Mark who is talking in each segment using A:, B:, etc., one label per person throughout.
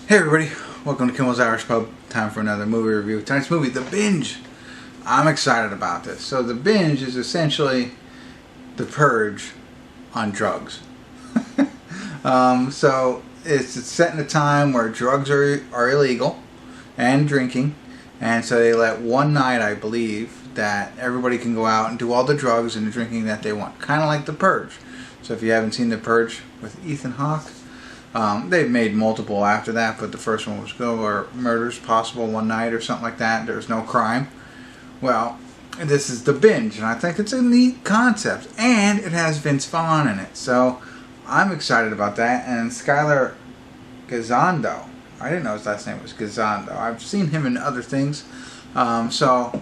A: Hey everybody, welcome to Kimmel's Irish Pub. Time for another movie review. Tonight's movie, The Binge. I'm excited about this. So The Binge is essentially The Purge on drugs. So it's set in a time where drugs are illegal and drinking. And so they let one night, I believe, that everybody can go out and do all the drugs and the drinking that they want. Kind of like The Purge. So if you haven't seen The Purge with Ethan Hawke, they've made multiple after that, but the first one was go or murders possible one night or something like that. There's no crime. Well, this is The Binge, and I think it's a neat concept, and it has Vince Vaughn in it, so I'm excited about that. And Skyler Gisondo, I didn't know his last name was Gisondo. I've seen him in other things. So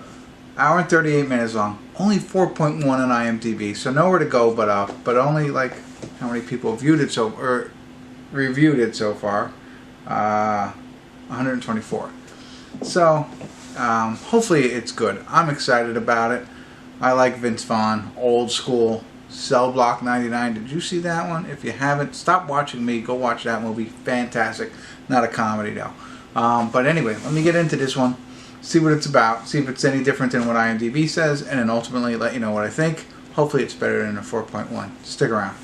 A: hour and 38 minutes long, only 4.1 on IMDb, so nowhere to go but up. But only like how many people viewed it reviewed it so far, 124. So hopefully it's good. I'm excited about it. I like Vince Vaughn, old school. Cell Block 99. Did you see that one? If you haven't, stop watching me. Go watch that movie. Fantastic. Not a comedy though. But anyway, let me get into this one. See what it's about. See if it's any different than what IMDb says, and then ultimately let you know what I think. Hopefully it's better than a 4.1. Stick around.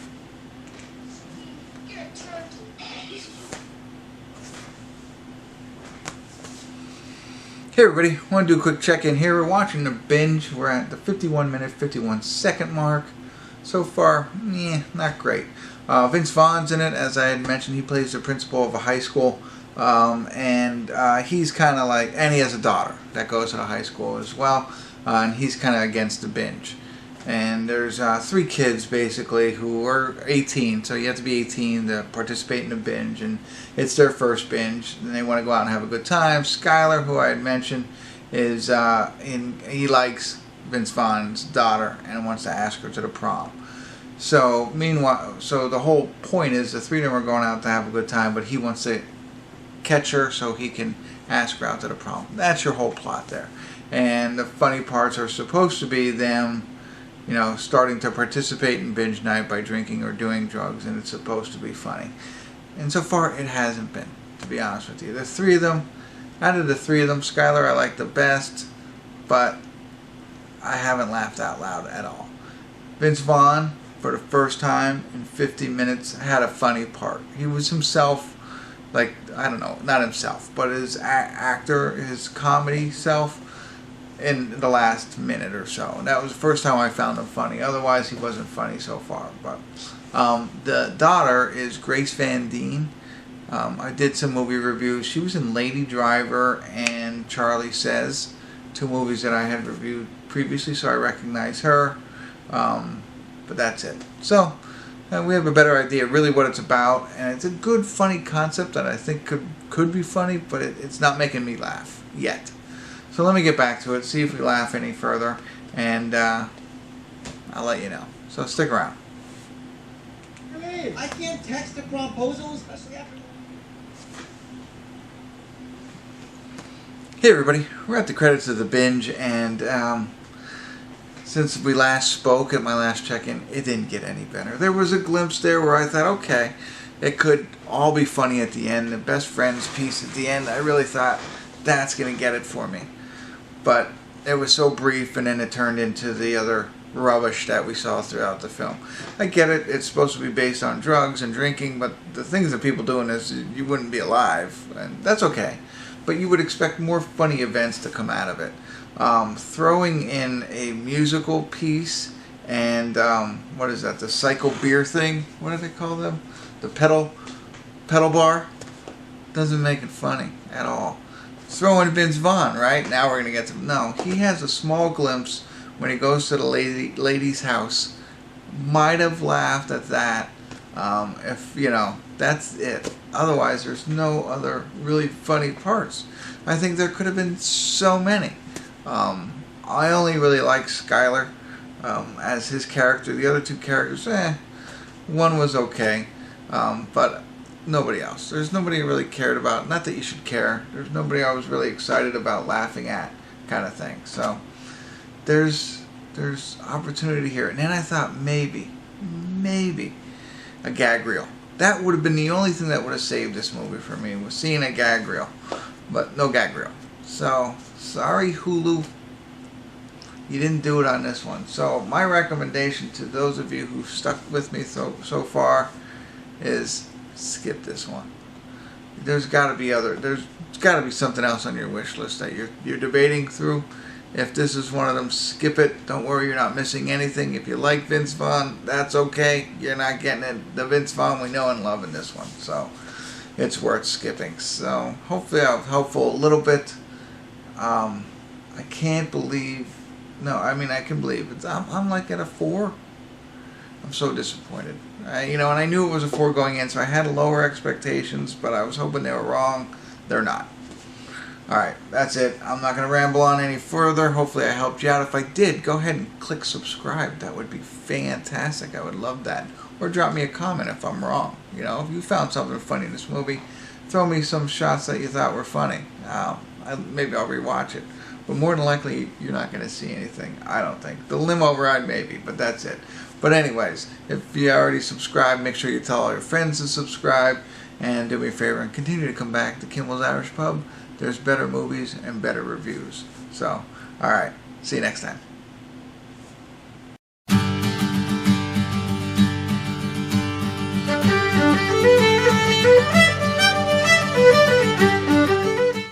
A: Hey everybody, I want to do a quick check-in here. We're watching The Binge. We're at the 51-minute, 51-second mark. So far, not great. Vince Vaughn's in it, as I had mentioned. He plays the principal of a high school, and he's kind of like, and he has a daughter that goes to the high school as well, and he's kind of against the binge. And there's 3 kids basically who are 18, so you have to be 18 to participate in the binge, and it's their first binge, and they want to go out and have a good time. Skyler, who I had mentioned, is he likes Vince Vaughn's daughter and wants to ask her to the prom. So meanwhile, so the whole point is the 3 of them are going out to have a good time, but he wants to catch her so he can ask her out to the prom. That's your whole plot there, and the funny parts are supposed to be them, you know, starting to participate in binge night by drinking or doing drugs, and it's supposed to be funny. And so far, it hasn't been, to be honest with you. There's 3 of them. Out of the 3 of them, Skyler I like the best, but I haven't laughed out loud at all. Vince Vaughn, for the first time in 50 minutes, had a funny part. He was himself, like, I don't know, not himself, but his actor, his comedy self, in the last minute or so. And that was the first time I found him funny. Otherwise, he wasn't funny so far. But the daughter is Grace Van Dien. I did some movie reviews. She was in Lady Driver and Charlie Says, 2 movies that I had reviewed previously, so I recognize her. But that's it. So we have a better idea really what it's about, and it's a good, funny concept that I think could be funny, but it's not making me laugh yet. So let me get back to it, see if we laugh any further, and I'll let you know. So stick around.
B: Hey, I can't text a proposal, especially after...
A: Hey everybody, we're at the credits of The Binge, and since we last spoke at my last check-in, it didn't get any better. There was a glimpse there where I thought, okay, it could all be funny at the end. The best friends piece at the end, I really thought that's going to get it for me. But it was so brief, and then it turned into the other rubbish that we saw throughout the film. I get it, it's supposed to be based on drugs and drinking, but the things that people do in this, you wouldn't be alive, and that's okay. But you would expect more funny events to come out of it. Throwing in a musical piece and, what is that, the Psycho Beer thing? What do they call them? The pedal bar? Doesn't make it funny at all. Throw in Vince Vaughn, right? Now we're going to get to... No, he has a small glimpse when he goes to the lady's house. Might have laughed at that. If, you know, that's it. Otherwise, there's no other really funny parts. I think there could have been so many. I only really like Skyler as his character. The other 2 characters, one was okay. But... nobody else. There's nobody I really cared about. Not that you should care. There's nobody I was really excited about laughing at, kind of thing. So there's opportunity here. And then I thought maybe a gag reel. That would have been the only thing that would have saved this movie for me, was seeing a gag reel. But no gag reel. So, sorry Hulu, you didn't do it on this one. So my recommendation to those of you who've stuck with me so far is skip this one. There's got to be something else on your wish list that you're debating through. If this is one of them, skip it. Don't worry, you're not missing anything. If you like Vince Vaughn, that's okay. You're not getting it. The Vince Vaughn we know and love in this one. So it's worth skipping. So hopefully I'm helpful a little bit. I can't believe. No, I mean I can believe it. I'm like at a 4. I'm so disappointed. And I knew it was a 4 going in, so I had lower expectations, but I was hoping they were wrong. They're not. Alright, that's it. I'm not going to ramble on any further. Hopefully I helped you out. If I did, go ahead and click subscribe. That would be fantastic. I would love that. Or drop me a comment if I'm wrong. If you found something funny in this movie, throw me some shots that you thought were funny. Maybe I'll rewatch it. But more than likely, you're not going to see anything, I don't think. The limo ride, maybe, but that's it. But anyways, if you already subscribed, make sure you tell all your friends to subscribe. And do me a favor and continue to come back to Kimball's Irish Pub. There's better movies and better reviews. So, alright, see you next time.